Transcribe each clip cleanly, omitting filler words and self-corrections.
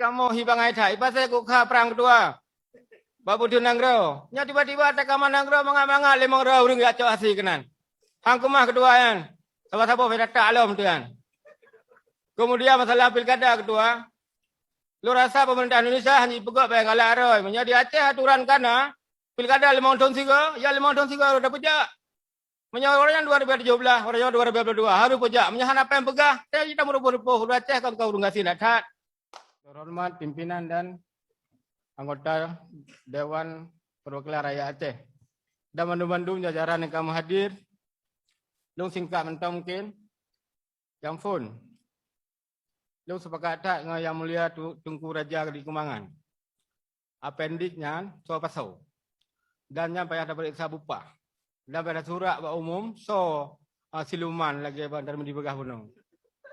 kamu hibang ai thai pasal kukha perang kedua. Babu tu nanggro. Nya tiba-tiba tak kaman nanggro mangak-mangak lemong rau ring ya cok asih kenan. Hang kemah kedua kan. Sama-sama beda alam tu kan. Kemudian masalah pilkada kedua. Lu rasa pemerintah Indonesia hanya pegak baik galak roy. Menjadi Aceh aturan kana pilkada 5 tahun siga, ya 5 tahun siga udah pejak. Menyawa orang yang 2017, orang yang 2022 harus pejak. Menyahan apa yang pegah, saya kita merupakan udah Aceh kan kau urung kasih nak. Hormat pimpinan dan anggota Dewan Perwakilan Rakyat Aceh dan mandu-mandu jajaran yang kamu hadir. Long singkat mentang mungkin. Yang phone. Long sepakat tak dengan Yang Mulia Tunku Raja di Kumangan. Appendiknya soal pasau. Dan yang payah dapat iksa bupa. Dan pada surat buat umum so siluman lagi dari di Begah Gunung.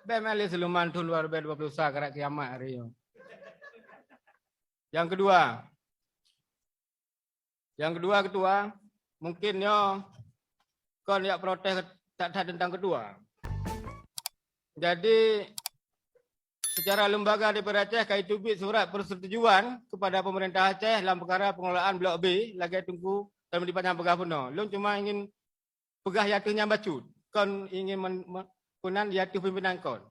BML siluman tahun 2021 kerak kiamat hari ini. Yang kedua ketua mungkin yo kon ya protes tak tentang kedua. Jadi secara lembaga DPR Aceh kait tubik surat persetujuan kepada pemerintah Aceh dalam perkara pengelolaan Blok B lagi tunggu dan melibatkan Begah Gunung. Lung cuma ingin pegah yatuhnya bacut. Kon ingin punan yatuh pimpinan kon.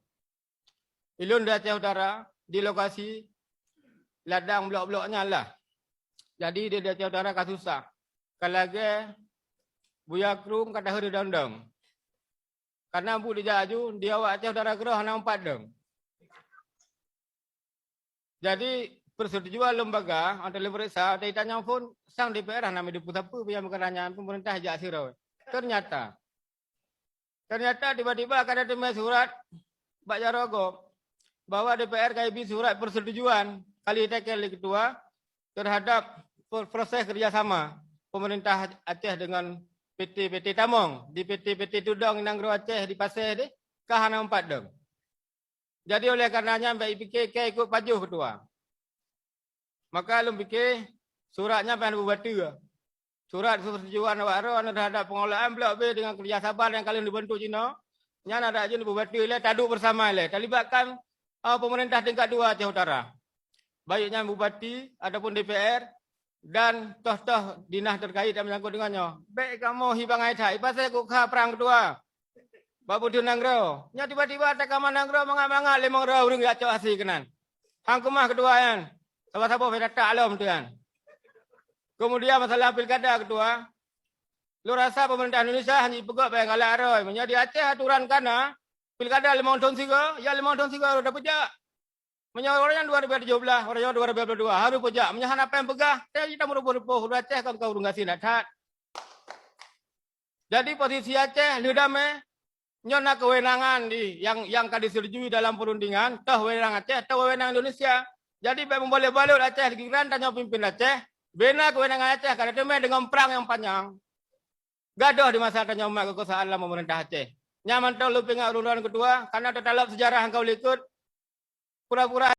Ilun di Aceh Utara di lokasi ladang blok-bloknya lah. Jadi dia Aceh Utara kasusah. Kalau lagi Buya Krum kata hari dong. Karena bu dia aju dia awak Aceh Utara keroh hana 4 dong. Jadi persetujuan lembaga atau lembaga atau ditanya pun sang DPR hana mediput apa yang bukannya pemerintah ajak sirau. Ternyata tiba-tiba ada tema surat Pak Jarogo bahwa DPR KIB surat persetujuan kali tekel ketua terhadap proses kerjasama pemerintah Aceh dengan PT Tamong di PT Tudong Nanggro Aceh di Pasir di kahana 4 dong. Jadi oleh karenanya Mbak IPK ikut pajuh ketua. Maka lu fikir suratnya pengen buat surat persetujuan awak terhadap pengelolaan Blok B dengan kerjasama yang kalian dibentuk Cina. Nya ada aja buat le taduk bersama le. Terlibatkan pemerintah tingkat 2 Aceh Utara. Baiknya bupati ataupun DPR dan toh-toh dinas terkait yang menyangkut dengannya. Baik kamu hibang ai thai pasal kukha perang kedua. Babu tu nanggro. Nya tiba-tiba tak kaman nanggro mangak-mangak lemong rau ring ya cok asih kenan. Hang kemah kedua kan. Sama-sama beda alam tu kan. Kemudian masalah pilkada kedua. Lu rasa pemerintah Indonesia hanya pegak baik galak roy. Menjadi Aceh aturan kana pilkada 5 tahun siga, ya 5 tahun siga udah pejak. Menyawa orang yang 2017, orang yang 2022 harus pejak. Menyahan apa yang pegah, saya kita merupakan udah Aceh kan kau urung kasih nak. Jadi posisi Aceh lidame nyona kewenangan di yang kadi disetujui dalam perundingan, tah wewenang Aceh, tah wewenang Indonesia. Jadi boleh-boleh Aceh dikiran tanya pimpin Aceh, bina kewenangan Aceh karena itu dengan perang yang panjang. Gaduh di masa tanya umat kekuasaan dalam pemerintah Aceh. Nyaman tahu lu pengak urutan kedua karena terdalam sejarah engkau ikut pura-pura